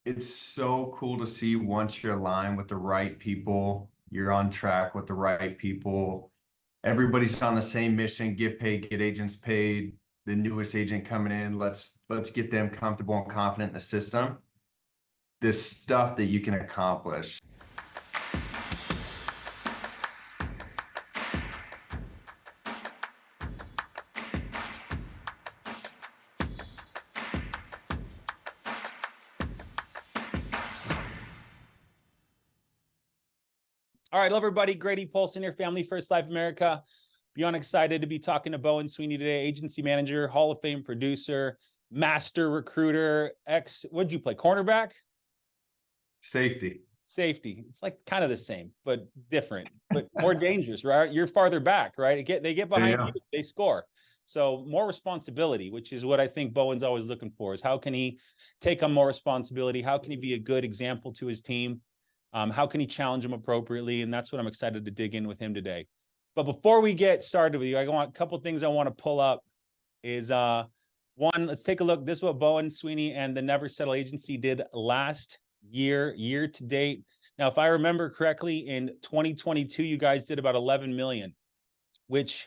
it's so cool to see once you're aligned with the right people, you're on track with the right people. Everybody's on the same mission, get paid, get agents paid. The newest agent coming in, let's get them comfortable and confident in the system. This stuff that you can accomplish. All right, hello everybody. Grady Polson here, Family First Life America. Beyond excited to be talking to Bowen Sweeney today, agency manager, Hall of Fame producer, master recruiter, what'd you play, cornerback? Safety. Safety. It's like kind of the same, but different, but more dangerous, right? You're farther back, right? They get behind you, they score. So more responsibility, which is what I think Bowen's always looking for, is how can he take on more responsibility? How can he be a good example to his team? How can he challenge him appropriately? And that's what I'm excited to dig in with him today. But before we get started with you, I want a couple of things I want to pull up is one, let's take a look. This is what Bowen Sweeney and the Never Settle Agency did last year to date. Now, if I remember correctly, in 2022, you guys did about 11 million, which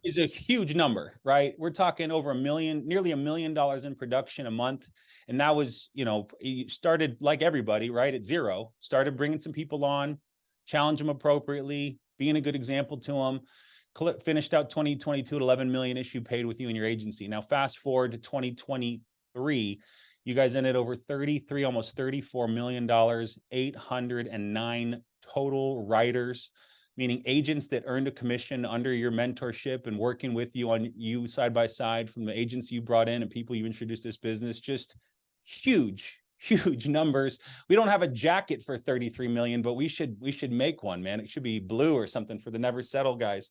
is a huge number, right? We're talking over nearly $1 million in production a month. And that was, you started like everybody, right? At zero, started bringing some people on, challenge them appropriately, being a good example to them, finished out 2022 at 11 million issue paid with you and your agency. Now, fast forward to 2023, you guys ended over 33, almost $34 million, 809 total writers, meaning agents that earned a commission under your mentorship and working with you on you side by side from the agency you brought in and people you introduced this business. Just huge numbers. We don't have a jacket for 33 million, but we should make one, man. It should be blue or something for the Never Settle guys.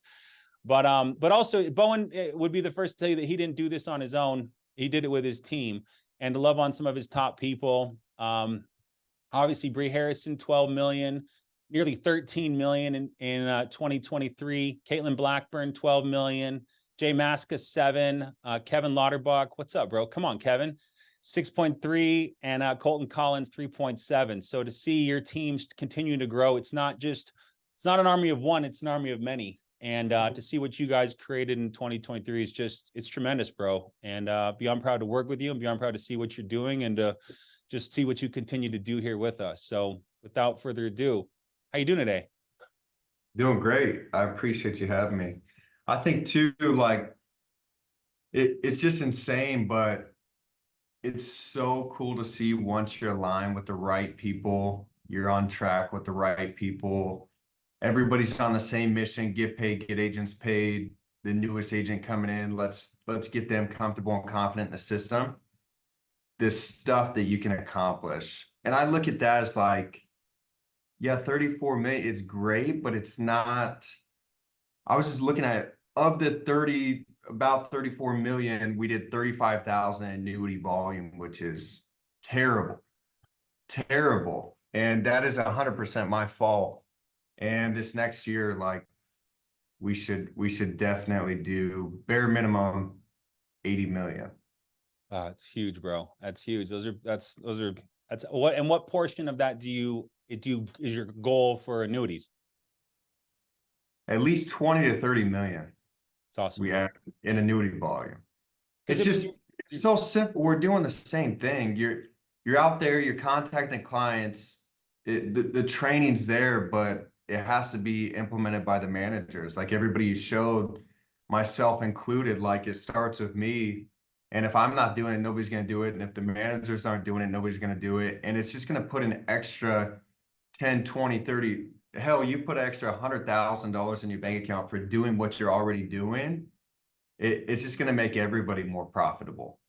But also Bowen would be the first to tell you that he didn't do this on his own. He did it with his team and to love on some of his top people. Obviously Bree Harrison, 12 million. Nearly 13 million in 2023. Caitlin Blackburn, 12 million. Jay Maska, 7. Kevin Lauterbach, what's up, bro? Come on, Kevin. 6.3, and Colton Collins, 3.7. So to see your teams continue to grow, it's not an army of one, it's an army of many. And to see what you guys created in 2023 is it's tremendous, bro. And beyond proud to work with you and beyond proud to see what you're doing and to just see what you continue to do here with us. So without further ado, how you doing today? Doing great. I appreciate you having me. I think too, like it's just insane, but it's so cool to see once you're aligned with the right people, you're on track with the right people. Everybody's on the same mission, get paid, get agents paid. The newest agent coming in, let's get them comfortable and confident in the system. This stuff that you can accomplish. And I look at that as like, yeah, 34 million is great, but it's not. I was just looking at of the about 34 million, we did 35,000 annuity volume, which is terrible. And that is 100% my fault. And this next year, like we should definitely do bare minimum 80 million. It's huge, bro. That's huge. That's what, and what portion of that is your goal for annuities? At least 20 to 30 million. It's awesome. We have in annuity volume. It's so simple. We're doing the same thing. You're out there, you're contacting clients. The training's there, but it has to be implemented by the managers. Like everybody you showed, myself included, like it starts with me. And if I'm not doing it, nobody's going to do it. And if the managers aren't doing it, nobody's going to do it. And it's just going to put an extra 10, 20, 30, hell, you put an extra $100,000 in your bank account for doing what you're already doing. It's just going to make everybody more profitable.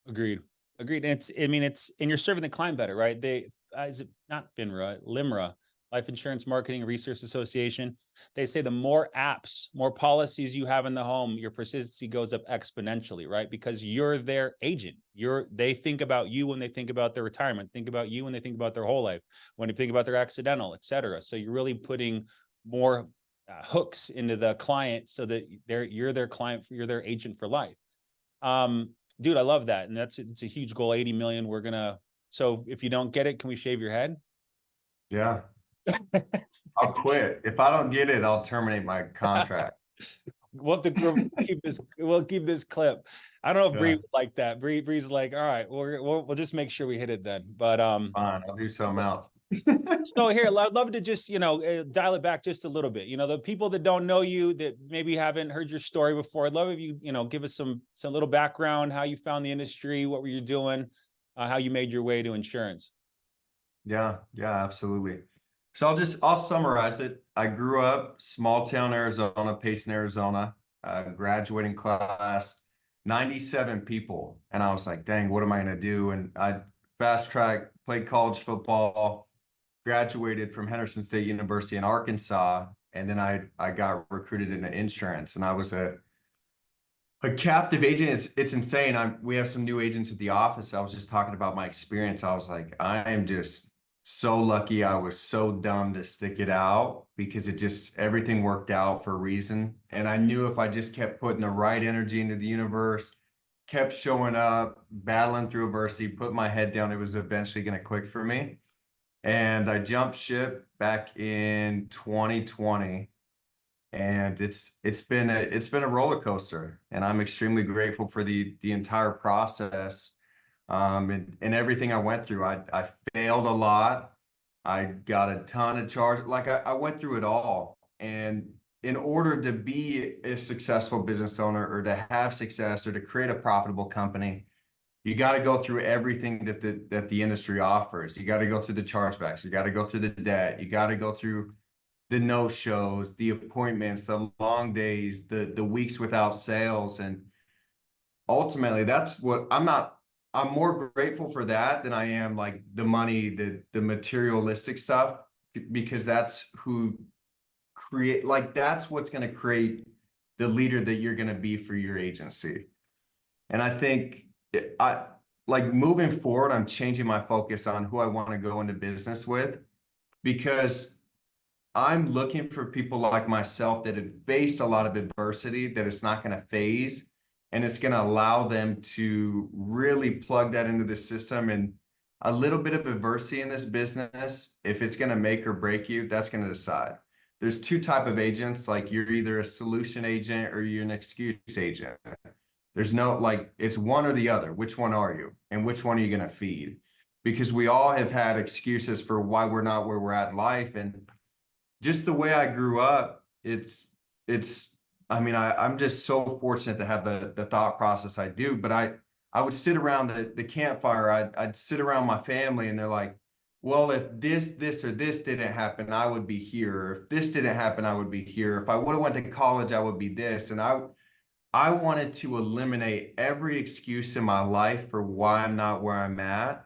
Agreed. And and you're serving the client better, right? Is it not FINRA, LIMRA, Life Insurance Marketing and Research Association. They say the more apps, more policies you have in the home, your persistency goes up exponentially, right? Because you're their agent. They think about you when they think about their retirement, think about you when they think about their whole life, when they think about their accidental, et cetera. So you're really putting more hooks into the client so that you're their client, you're their agent for life. Dude, I love that. And it's a huge goal, 80 million. We're going to So if you don't get it, can we shave your head? Yeah, I'll quit. If I don't get it, I'll terminate my contract. We'll keep this clip. I don't know if Bree Yeah, would like that. Bree's like, all right, we'll just make sure we hit it then. But fine. I'll do something else. so here, I'd love to just, dial it back just a little bit. The people that don't know you, that maybe haven't heard your story before, I'd love if you, give us some little background, how you found the industry, what were you doing, how you made your way to insurance. Yeah, yeah, absolutely. So I'll summarize it. I grew up small town Arizona, Payson, Arizona, graduating class, 97 people. And I was like, dang, what am I gonna do? And I fast track, played college football, graduated from Henderson State University in Arkansas, and then I got recruited into insurance, and I was a captive agent. It's insane. We have some new agents at the office. I was just talking about my experience. I was like, I am just so lucky. I was so dumb to stick it out because everything worked out for a reason. And I knew if I just kept putting the right energy into the universe, kept showing up, battling through adversity, put my head down, it was eventually going to click for me. And I jumped ship back in 2020, and it's been a roller coaster, and I'm extremely grateful for the entire process, and everything I went through. I failed a lot. I got a ton of charge. Like I went through it all, and in order to be a successful business owner or to have success or to create a profitable company, you got to go through everything that the industry offers. You got to go through the chargebacks. You got to go through the debt. You got to go through the no shows, the appointments, the long days, the weeks without sales. And ultimately that's what I'm more grateful for that than I am like the money, the materialistic stuff, because that's that's what's going to create the leader that you're going to be for your agency. And I think I like moving forward, I'm changing my focus on who I want to go into business with, because I'm looking for people like myself that have faced a lot of adversity, that it's not going to phase, and it's going to allow them to really plug that into the system. And a little bit of adversity in this business, if it's going to make or break you, that's going to decide. There's two type of agents. Like you're either a solution agent or you're an excuse agent. There's no like, it's one or the other. Which one are you? And which one are you going to feed? Because we all have had excuses for why we're not where we're at in life. And just the way I grew up, I mean, I'm just so fortunate to have the thought process I do. But I would sit around the campfire, I'd sit around my family, and they're like, well, if this or this didn't happen, I would be here. If this didn't happen, I would be here. If I would have went to college, I would be this. And I wanted to eliminate every excuse in my life for why I'm not where I'm at,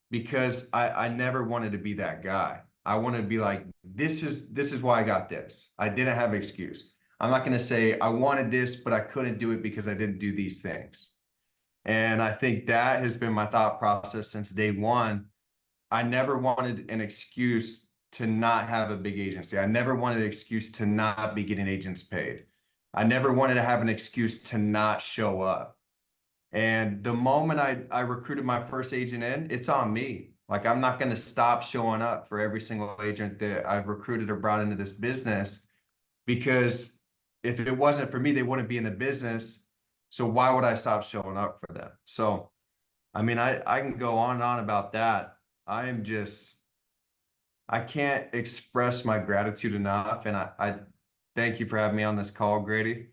because I never wanted to be that guy. I want to be like, this is why I got this. I didn't have an excuse. I'm not going to say I wanted this, but I couldn't do it because I didn't do these things. And I think that has been my thought process since day one. I never wanted an excuse to not have a big agency. I never wanted an excuse to not be getting agents paid. I never wanted to have an excuse to not show up. And the moment I recruited my first agent in, it's on me. Like I'm not going to stop showing up for every single agent that I've recruited or brought into this business, because if it wasn't for me, they wouldn't be in the business. So why would I stop showing up for them? So, I mean, I can go on and on about that. I can't express my gratitude enough. And I thank you for having me on this call, Grady.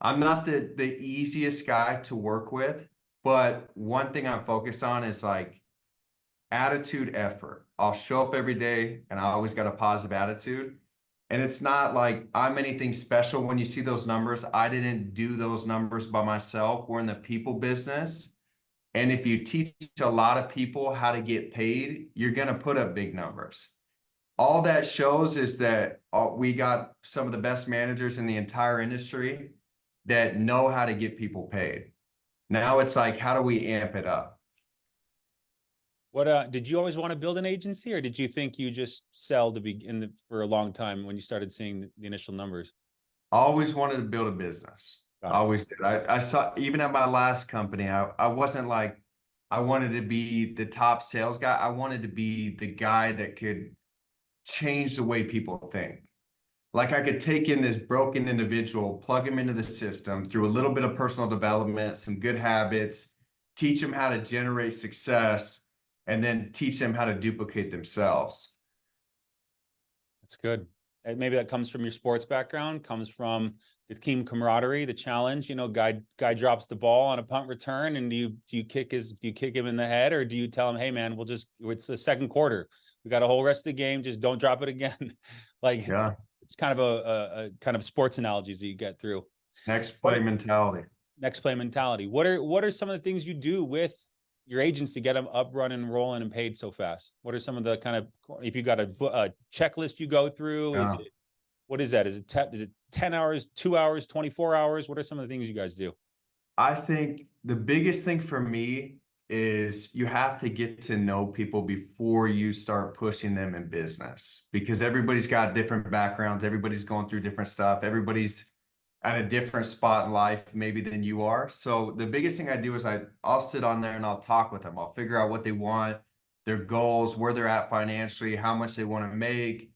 I'm not the easiest guy to work with, but one thing I'm focused on is like attitude, effort. I'll show up every day and I always got a positive attitude. And it's not like I'm anything special. When you see those numbers, I didn't do those numbers by myself. We're in the people business. And if you teach a lot of people how to get paid, you're going to put up big numbers. All that shows is that we got some of the best managers in the entire industry that know how to get people paid. Now it's like, how do we amp it up? What did you always want to build an agency, or did you think you just sell to be for a long time when you started seeing the initial numbers? I always wanted to build a business. I always did. I saw, even at my last company, I wasn't like, I wanted to be the top sales guy. I wanted to be the guy that could change the way people think. Like I could take in this broken individual, plug him into the system through a little bit of personal development, some good habits, teach them how to generate success, and then teach them how to duplicate themselves. That's good. And maybe that comes from your sports background, comes from the team camaraderie, the challenge. You know, guy drops the ball on a punt return, and do you kick him in the head, or do you tell him, hey man, it's the second quarter, we got a whole rest of the game, just don't drop it again. Like Yeah. it's kind of a kind of sports analogies that you get through. Next play What mentality. next play mentality? What are some of the things you do with your agents to get them up, running, rolling, and paid so fast? What are some of the kind of, if you got a checklist you go through? Yeah. What is that? Is it 10 hours, 2 hours, 24 hours? What are some of the things you guys do? I think the biggest thing for me is you have to get to know people before you start pushing them in business, because everybody's got different backgrounds. Everybody's going through different stuff. Everybody's at a different spot in life maybe than you are. So the biggest thing I do is I'll sit on there and I'll talk with them. I'll figure out what they want, their goals, where they're at financially, how much they want to make,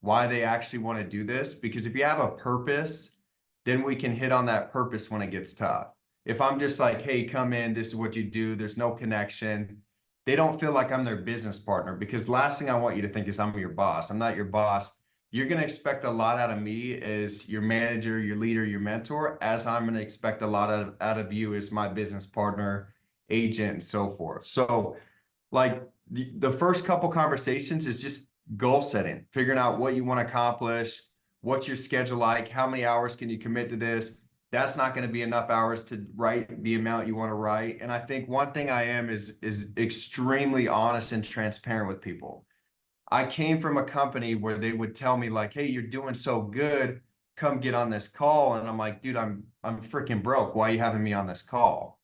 why they actually want to do this. Because if you have a purpose, then we can hit on that purpose when it gets tough. If I'm just like, hey, come in, this is what you do, there's no connection, they don't feel like I'm their business partner. Because last thing I want you to think is I'm your boss. I'm not your boss. You're going to expect a lot out of me as your manager, your leader, your mentor, as I'm going to expect a lot out of you as my business partner, agent, and so forth. So like the first couple conversations is just goal setting, figuring out what you want to accomplish, what's your schedule like, how many hours can you commit to this. That's not going to be enough hours to write the amount you want to write. And I think one thing I am is extremely honest and transparent with people. I came from a company where they would tell me like, hey, you're doing so good, come get on this call. And I'm like, dude, I'm freaking broke. Why are you having me on this call?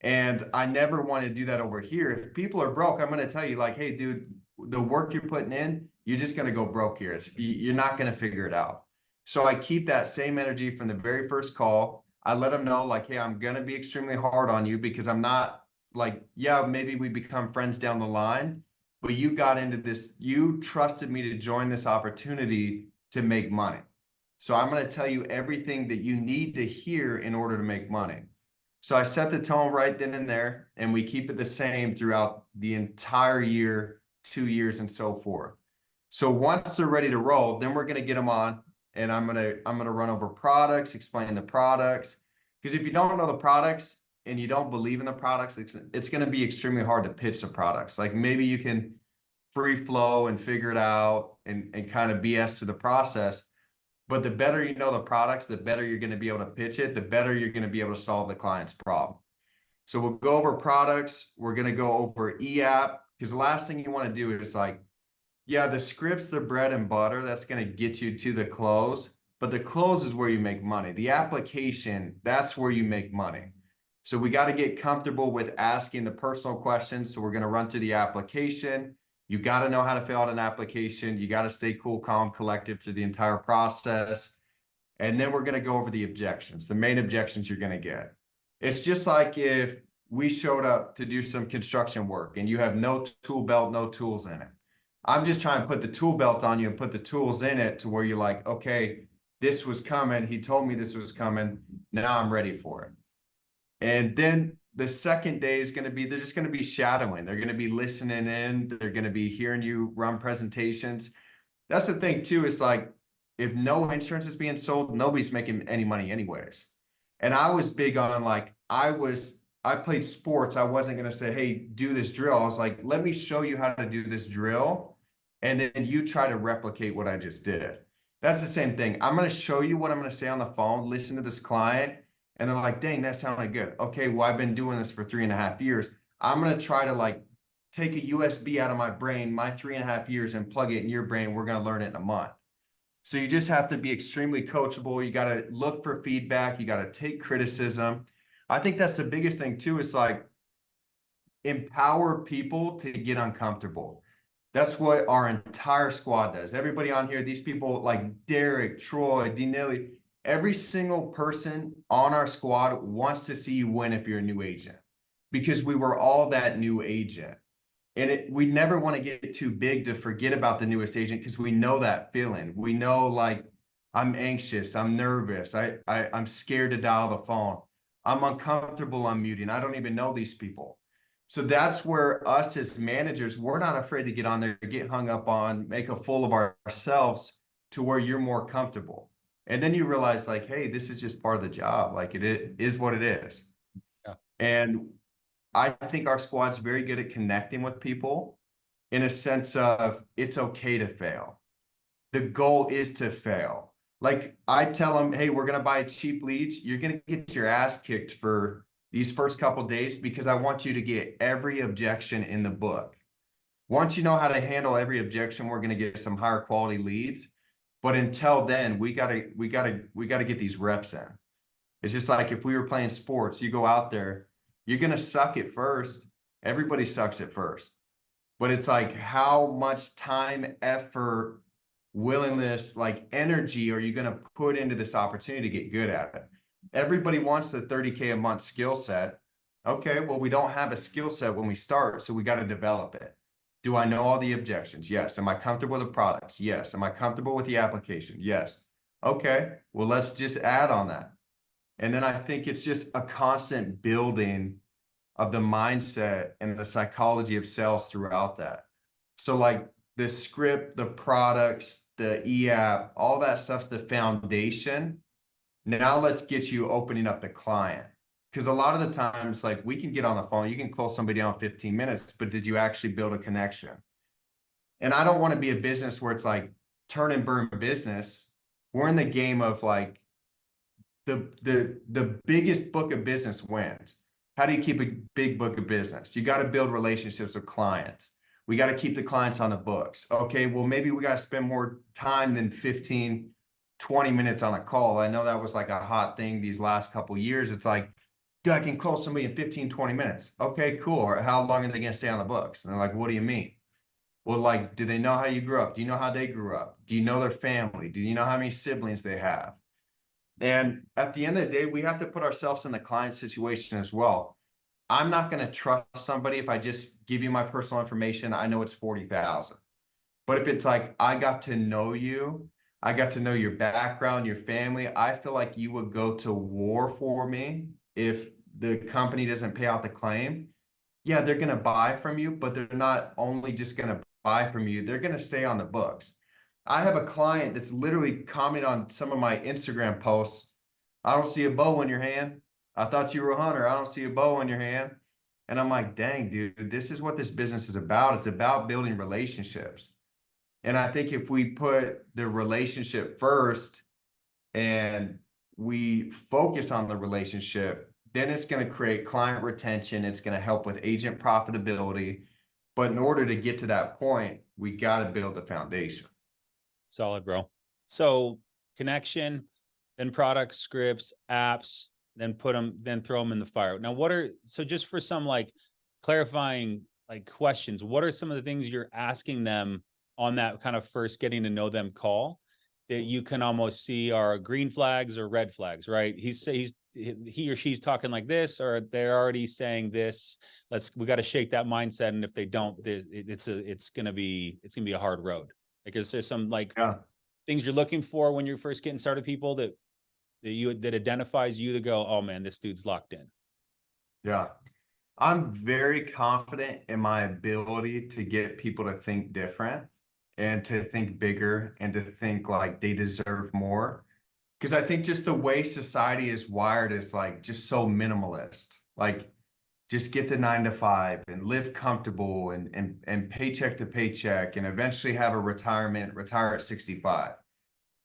And I never want to do that over here. If people are broke, I'm going to tell you like, hey, dude, the work you're putting in, you're just going to go broke here. You're not going to figure it out. So I keep that same energy from the very first call. I let them know like, hey, I'm going to be extremely hard on you because I'm not like, yeah, maybe we become friends down the line, but you got into this, you trusted me to join this opportunity to make money. So I'm going to tell you everything that you need to hear in order to make money. So I set the tone right then and there, and we keep it the same throughout the entire year, 2 years, and so forth. So once they're ready to roll, then we're going to get them on, and I'm gonna run over products, explain the products. Because if you don't know the products and you don't believe in the products, it's going to be extremely hard to pitch the products. Like maybe you can free flow and figure it out and kind of BS through the process. But the better you know the products, the better you're going to be able to pitch it, the better you're going to be able to solve the client's problem. So we'll go over products. We're going to go over e-app, because the last thing you want to do is like, yeah, the script's the bread and butter. That's going to get you to the close, but the close is where you make money. The application, that's where you make money. So we got to get comfortable with asking the personal questions. So we're going to run through the application. You got to know how to fill out an application. You got to stay cool, calm, collective through the entire process. And then we're going to go over the objections, the main objections you're going to get. It's just like if we showed up to do some construction work and you have no tool belt, no tools in it. I'm just trying to put the tool belt on you and put the tools in it to where you're like, okay, this was coming. He told me this was coming. Now I'm ready for it. And then the second day is going to be, they're just going to be shadowing. They're going to be listening in. They're going to be hearing you run presentations. That's the thing too. It's like, if no insurance is being sold, nobody's making any money anyways. And I was big on like, I played sports. I wasn't going to say, hey, do this drill. I was like, let me show you how to do this drill. And then you try to replicate what I just did. That's the same thing. I'm going to show you what I'm going to say on the phone, listen to this client. And they're like, dang, that sounded good. Okay, well, I've been doing this for 3.5 years. I'm going to try to like take a USB out of my brain, my 3.5 years, and plug it in your brain. We're going to learn it in a month. So you just have to be extremely coachable. You got to look for feedback. You got to take criticism. I think that's the biggest thing too. Is like empower people to get uncomfortable. That's what our entire squad does. Everybody on here, these people like Derek, Troy, D. Nilly, every single person on our squad wants to see you win if you're a new agent. because we were all that new agent. And we never want to get too big to forget about the newest agent because we know that feeling. We know like I'm anxious, I'm nervous, I'm scared to dial the phone. I'm uncomfortable unmuting. I don't even know these people. So that's where us as managers, we're not afraid to get on there, get hung up on, make a fool of ourselves to where you're more comfortable. And then you realize like, hey, this is just part of the job. Like it is what it is. Yeah. And I think our squad's very good at connecting with people in a sense of it's okay to fail. The goal is to fail. Like I tell them, hey, we're going to buy cheap leads. You're going to get your ass kicked for these first couple days because I want you to get every objection in the book. Once you know how to handle every objection, we're going to get some higher quality leads. But until then, we gotta get these reps in. It's just like if we were playing sports, you go out there, you're going to suck at first. Everybody sucks at first. But it's like how much time, effort, willingness, like energy are you going to put into this opportunity to get good at it? Everybody wants the 30K a month skill set. Okay, well, we don't have a skill set when we start, so we got to develop it. Do I know all the objections? Yes. Am I comfortable with the products? Yes. Am I comfortable with the application? Yes. Okay, well, let's just add on that. And then I think it's just a constant building of the mindset and the psychology of sales throughout that. So like the script, the products, the e-app, all that stuff's the foundation. Now let's get you opening up the client. Because a lot of the times, like we can get on the phone, you can close somebody down in 15 minutes, but did you actually build a connection? And I don't want to be a business where it's like turn and burn business. We're in the game of like the biggest book of business wins. How do you keep a big book of business? You got to build relationships with clients. We got to keep the clients on the books. Okay, well, maybe we got to spend more time than 15, 20 minutes on a call. I know that was like a hot thing these last couple of years. It's like, dude, I can call somebody in 15, 20 minutes. Okay, cool. Or how long are they going to stay on the books? And they're like, what do you mean? Well, like, do they know how you grew up? Do you know how they grew up? Do you know their family? Do you know how many siblings they have? And at the end of the day, we have to put ourselves in the client situation as well. I'm not going to trust somebody if I just give you my personal information. I know it's 40,000. But if it's like, I got to know you, I got to know your background, your family, I feel like you would go to war for me if the company doesn't pay out the claim. Yeah, they're going to buy from you, but they're not only just going to buy from you, they're going to stay on the books. I have a client that's literally commenting on some of my Instagram posts. I don't see a bow in your hand. I thought you were a hunter. I don't see a bow in your hand. And I'm like, dang, dude, this is what this business is about. It's about building relationships. And I think if we put the relationship first and we focus on the relationship, then it's going to create client retention. It's going to help with agent profitability. But in order to get to that point, we got to build a foundation. Solid, bro. So connection, then products, scripts, apps, then throw them in the fire. Now, so just for some like clarifying like questions, what are some of the things you're asking them on that kind of first getting to know them call that you can almost see are green flags or red flags, right? He or she's talking like this, or they're already saying this. We got to shake that mindset. And if they don't, it's going to be a hard road. Like, is there some like things you're looking for when you're first getting started, people that identifies you to go, oh man, this dude's locked in? Yeah. I'm very confident in my ability to get people to think different and to think bigger and to think like they deserve more. Because I think just the way society is wired is like just so minimalist. Like just get the 9 to 5 and live comfortable and paycheck to paycheck and eventually have a retire at 65.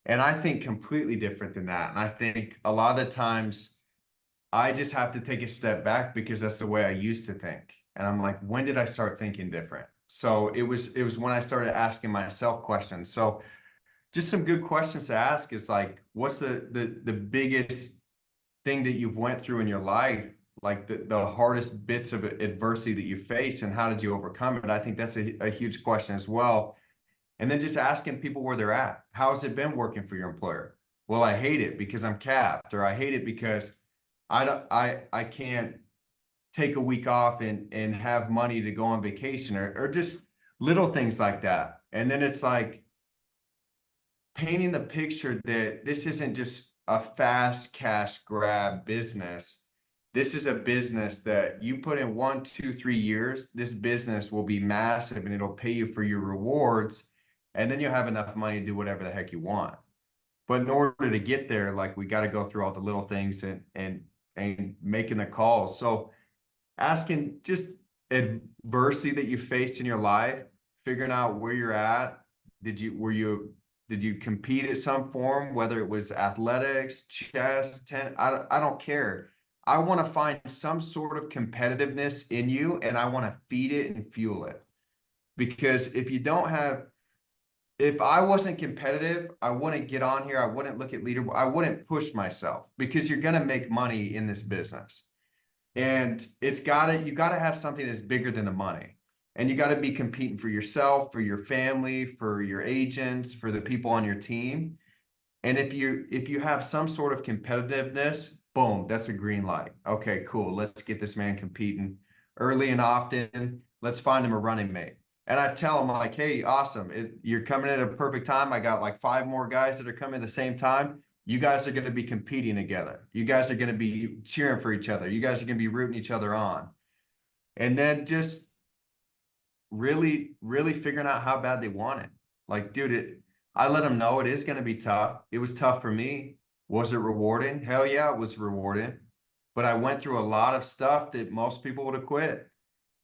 And I think completely different than that. And I think a lot of the times I just have to take a step back because that's the way I used to think. And I'm like, when did I start thinking different? So it was when I started asking myself questions. So just some good questions to ask is like, what's the biggest thing that you've went through in your life, like the hardest bits of adversity that you face, and how did you overcome it? I think that's a huge question as well. And then just asking people where they're at. How has it been working for your employer? Well, I hate it because I'm capped, or I hate it because I can't take a week off and have money to go on vacation, or just little things like that. And then it's like painting the picture that this isn't just a fast cash grab business. This is a business that you put in 1, 2, 3 years, this business will be massive and it'll pay you for your rewards. And then you'll have enough money to do whatever the heck you want. But in order to get there, like we got to go through all the little things and making the calls. So asking just adversity that you faced in your life, figuring out where you're at. Did you compete at some form, whether it was athletics, chess, tennis? I don't care. I want to find some sort of competitiveness in you and I want to feed it and fuel it. Because if I wasn't competitive, I wouldn't get on here. I wouldn't look at leaderboard. I wouldn't push myself because you're going to make money in this business. And you gotta have something that's bigger than the money. And you gotta be competing for yourself, for your family, for your agents, for the people on your team. And if you have some sort of competitiveness, boom, that's a green light. Okay, cool. Let's get this man competing early and often. Let's find him a running mate. And I tell him like, hey, awesome. You're coming at a perfect time. I got like 5 more guys that are coming at the same time. You guys are going to be competing together. You guys are going to be cheering for each other. You guys are going to be rooting each other on. And then just really, really figuring out how bad they want it. Like, dude, I let them know it is going to be tough. It was tough for me. Was it rewarding? Hell yeah, it was rewarding. But I went through a lot of stuff that most people would have quit.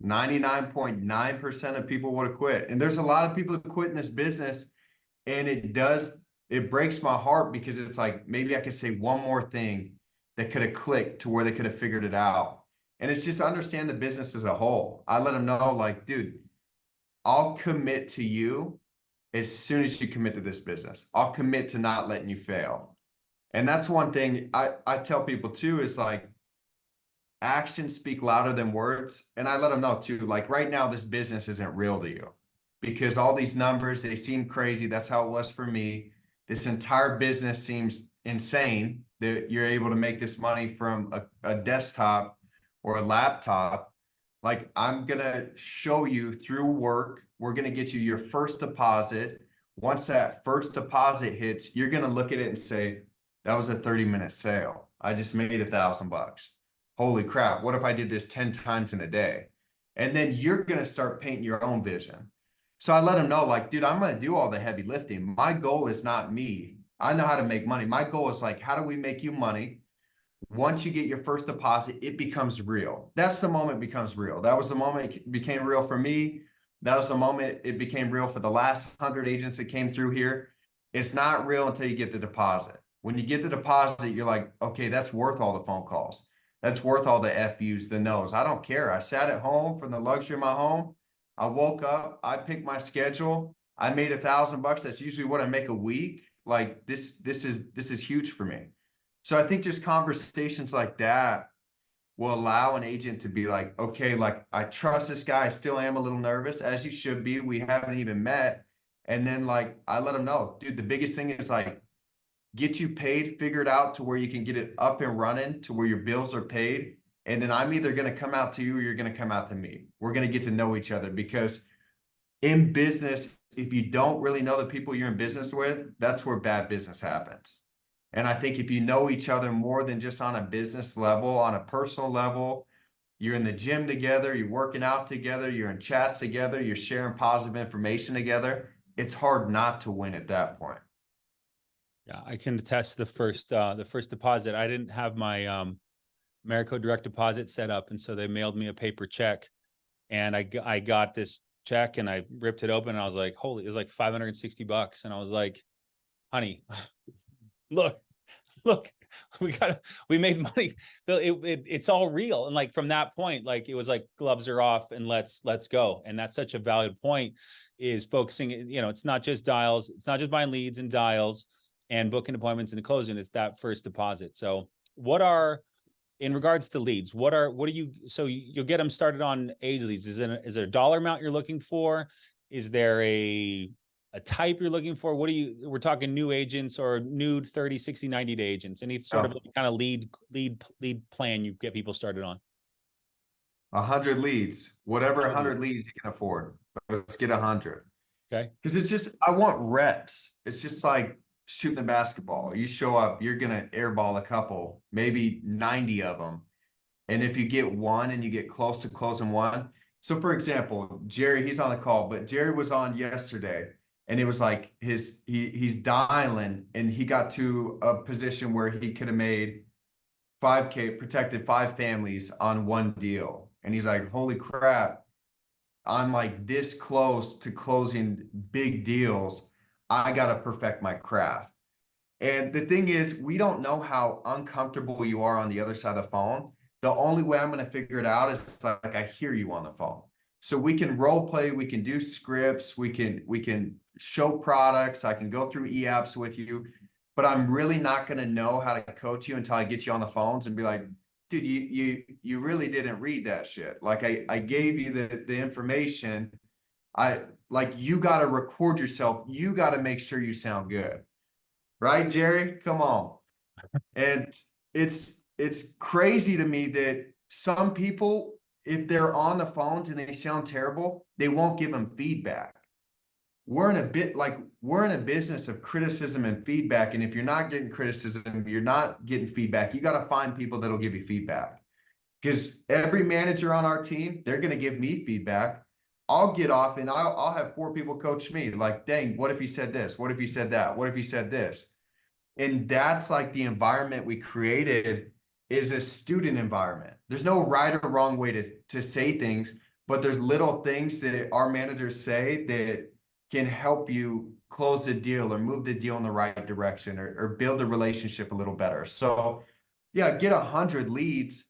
99.9% of people would have quit. And there's a lot of people that quit in this business. And it breaks my heart because it's like, maybe I could say one more thing that could have clicked to where they could have figured it out. And it's just understand the business as a whole. I let them know like, dude, I'll commit to you as soon as you commit to this business. I'll commit to not letting you fail. And that's one thing I tell people too, is like, actions speak louder than words. And I let them know too, like right now, this business isn't real to you because all these numbers, they seem crazy. That's how it was for me. This entire business seems insane that you're able to make this money from a desktop or a laptop. Like, I'm going to show you through work. We're going to get you your first deposit. Once that first deposit hits, you're going to look at it and say, that was a 30-minute sale. I just made $1,000. Holy crap. What if I did this 10 times in a day? And then you're going to start painting your own vision. So I let them know, like, dude, I'm going to do all the heavy lifting. My goal is not me. I know how to make money. My goal is like, how do we make you money? Once you get your first deposit, it becomes real. That's the moment it becomes real. That was the moment it became real for me. That was the moment it became real for the last 100 agents that came through here. It's not real until you get the deposit. When you get the deposit, you're like, okay, that's worth all the phone calls. That's worth all the FUs, the no's. I don't care. I sat at home from the luxury of my home. I woke up, I picked my schedule. I made $1,000. That's usually what I make a week. Like this is huge for me. So I think just conversations like that will allow an agent to be like, okay, like I trust this guy. I still am a little nervous, as you should be. We haven't even met. And then like I let them know, dude, the biggest thing is like get you paid, figure it out to where you can get it up and running to where your bills are paid. And then I'm either going to come out to you or you're going to come out to me. We're going to get to know each other because in business, if you don't really know the people you're in business with, that's where bad business happens. And I think if you know each other more than just on a business level, on a personal level, you're in the gym together, you're working out together, you're in chats together, you're sharing positive information together, it's hard not to win at that point. Yeah, I can attest the first deposit. I didn't have my Americo direct deposit set up, and so they mailed me a paper check, and I got this check and I ripped it open and I was like, holy, it was like $560. And I was like, honey, look, we made money. It's all real. And like, from that point, like, it was like gloves are off and let's go. And that's such a valid point, is focusing, it's not just dials. It's not just buying leads and dials and booking appointments and the closing. It's that first deposit. So in regards to leads, so you'll get them started on age leads. Is there a dollar amount you're looking for? Is there a type you're looking for? We're talking new agents or new 30, 60, 90 day agents. Any sort of kind of lead plan you get people started on? 100 leads, whatever 100 100 leads. leads you can afford. Let's get 100. Okay. Because it's just, I want reps. It's just like shooting the basketball. You show up, you're gonna airball a couple, maybe 90 of them. And if you get one and you get close to closing one. So for example, Jerry, he's on the call, but Jerry was on yesterday and it was like he's dialing and he got to a position where he could have made 5K, protected 5 families on one deal. And he's like, holy crap, I'm like this close to closing big deals. I got to perfect my craft. And the thing is, we don't know how uncomfortable you are on the other side of the phone. The only way I'm going to figure it out is like I hear you on the phone. So we can role play, we can do scripts, we can show products, I can go through e-apps with you, but I'm really not going to know how to coach you until I get you on the phones and be like, dude, you really didn't read that shit. Like I gave you the information. I like you got to record yourself. You got to make sure you sound good. Right, Jerry? Come on. And it's crazy to me that some people, if they're on the phones and they sound terrible, they won't give them feedback. We're in a business of criticism and feedback. And if you're not getting criticism, you're not getting feedback. You got to find people that'll give you feedback. Because every manager on our team, they're going to give me feedback. I'll get off and I'll have 4 people coach me. Like, dang, what if you said this? What if you said that? What if you said this? And that's like the environment we created is a student environment. There's no right or wrong way to say things, but there's little things that our managers say that can help you close the deal or move the deal in the right direction or build a relationship a little better. So yeah, get 100 leads,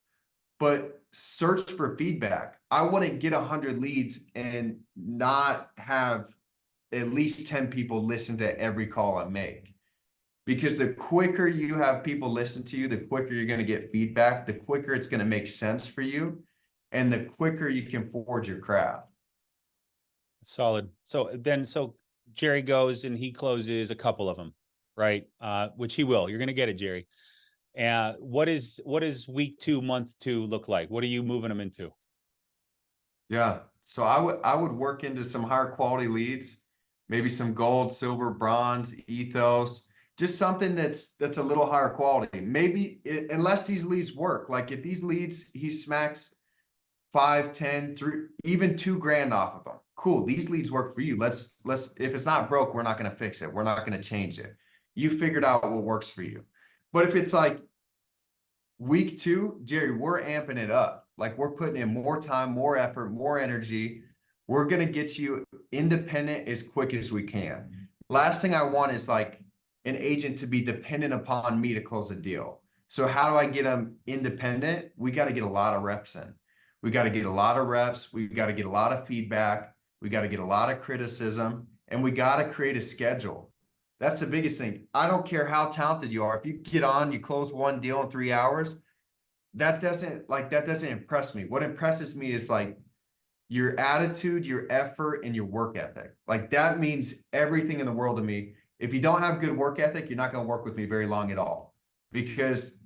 but search for feedback. I wouldn't get 100 leads and not have at least 10 people listen to every call I make. Because the quicker you have people listen to you, the quicker you're going to get feedback, the quicker it's going to make sense for you, and the quicker you can forge your craft. Solid. So Jerry goes and he closes a couple of them, right? Which he will. You're going to get it, Jerry. And what does week 2, month 2 look like? What are you moving them into? Yeah. So I would work into some higher quality leads, maybe some gold, silver, bronze, ethos, just something that's a little higher quality. Maybe unless these leads work, like if these leads he smacks 5, 10, 3, even 2 grand off of them. Cool. These leads work for you. Let's if it's not broke, we're not going to fix it. We're not going to change it. You figured out what works for you. But if it's like week 2, Jerry, we're amping it up. Like we're putting in more time, more effort, more energy. We're going to get you independent as quick as we can. Last thing I want is like an agent to be dependent upon me to close a deal. So how do I get them independent? We got to get a lot of reps in. We got to get a lot of reps. We got to get a lot of feedback. We got to get a lot of criticism, and we got to create a schedule. That's the biggest thing. I don't care how talented you are. If you get on, you close one deal in 3 hours, that doesn't impress me. What impresses me is like your attitude, your effort, and your work ethic. Like that means everything in the world to me. If you don't have good work ethic, you're not going to work with me very long at all, because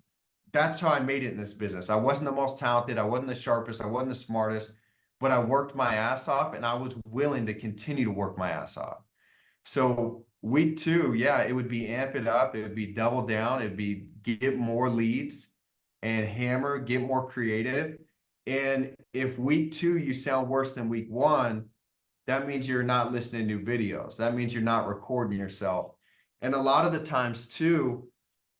that's how I made it in this business. I wasn't the most talented. I wasn't the sharpest. I wasn't the smartest, but I worked my ass off and I was willing to continue to work my ass off. So week 2, yeah, it would be amp it up. It would be double down. It would be get more leads and hammer, get more creative. And if week 2 you sound worse than week 1, that means you're not listening to new videos. That means you're not recording yourself. And a lot of the times too,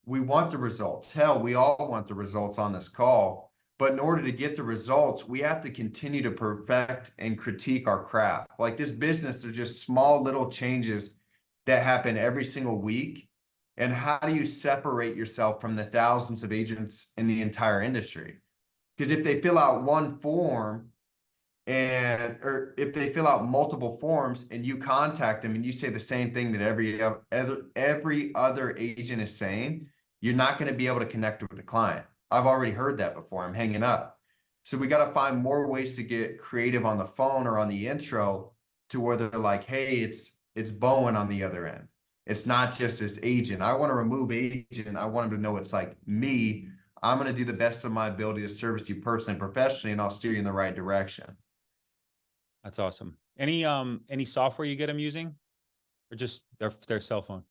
we want the results. Hell, we all want the results on this call. But in order to get the results, we have to continue to perfect and critique our craft. Like this business, they're just small little changes that happen every single week. And how do you separate yourself from the thousands of agents in the entire industry? Because if they fill out one form or if they fill out multiple forms and you contact them and you say the same thing that every other agent is saying, you're not going to be able to connect with the client. I've already heard that before. I'm hanging up. So we got to find more ways to get creative on the phone or on the intro to where they're like, hey, it's Bowen on the other end. It's not just this agent. I want to remove agent. I want them to know it's like me. I'm going to do the best of my ability to service you personally, professionally, and I'll steer you in the right direction. That's awesome. Any software you get them using, or just their cell phone?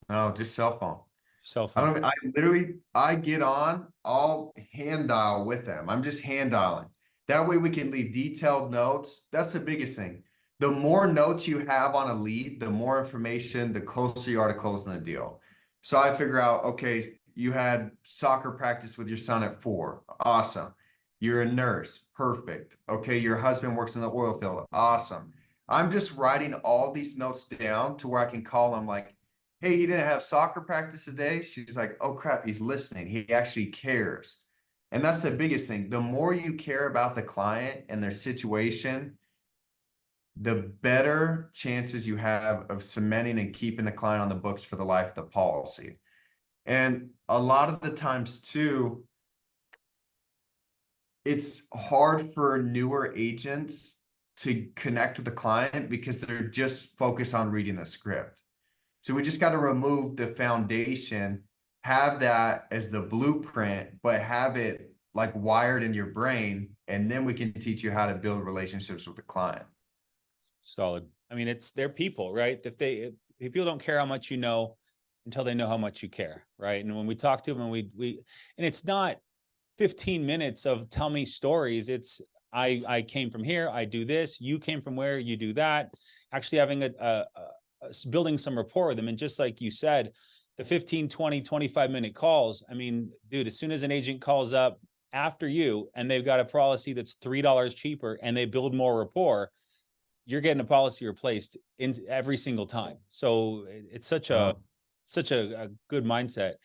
No, just cell phone. Cell I phone. don't, I literally, I get on, I'll hand dial with them. I'm just hand dialing. That way we can leave detailed notes. That's the biggest thing. The more notes you have on a lead, the more information, the closer you are to closing the deal. So I figure out, okay, you had soccer practice with your son at 4. Awesome. You're a nurse. Perfect. Okay, your husband works in the oil field. Awesome. I'm just writing all these notes down to where I can call them like, hey, he didn't have soccer practice today. She's like, oh crap, he's listening. He actually cares. And that's the biggest thing. The more you care about the client and their situation, the better chances you have of cementing and keeping the client on the books for the life of the policy. And a lot of the times too, it's hard for newer agents to connect with the client because they're just focused on reading the script. So we just got to remove the foundation, have that as the blueprint, but have it like wired in your brain, and then we can teach you how to build relationships with the client. Solid. I mean, it's their people, right? If people don't care how much you know until they know how much you care, right? And when we talk to them, and and it's not 15 minutes of tell me stories. It's I came from here, I do this, you came from where, you do that. Actually having building some rapport with them. And just like you said, the 15, 20, 25-minute calls. I mean, dude, as soon as an agent calls up after you and they've got a policy that's $3 cheaper and they build more rapport, you're getting a policy replaced in every single time. So it's such a good mindset.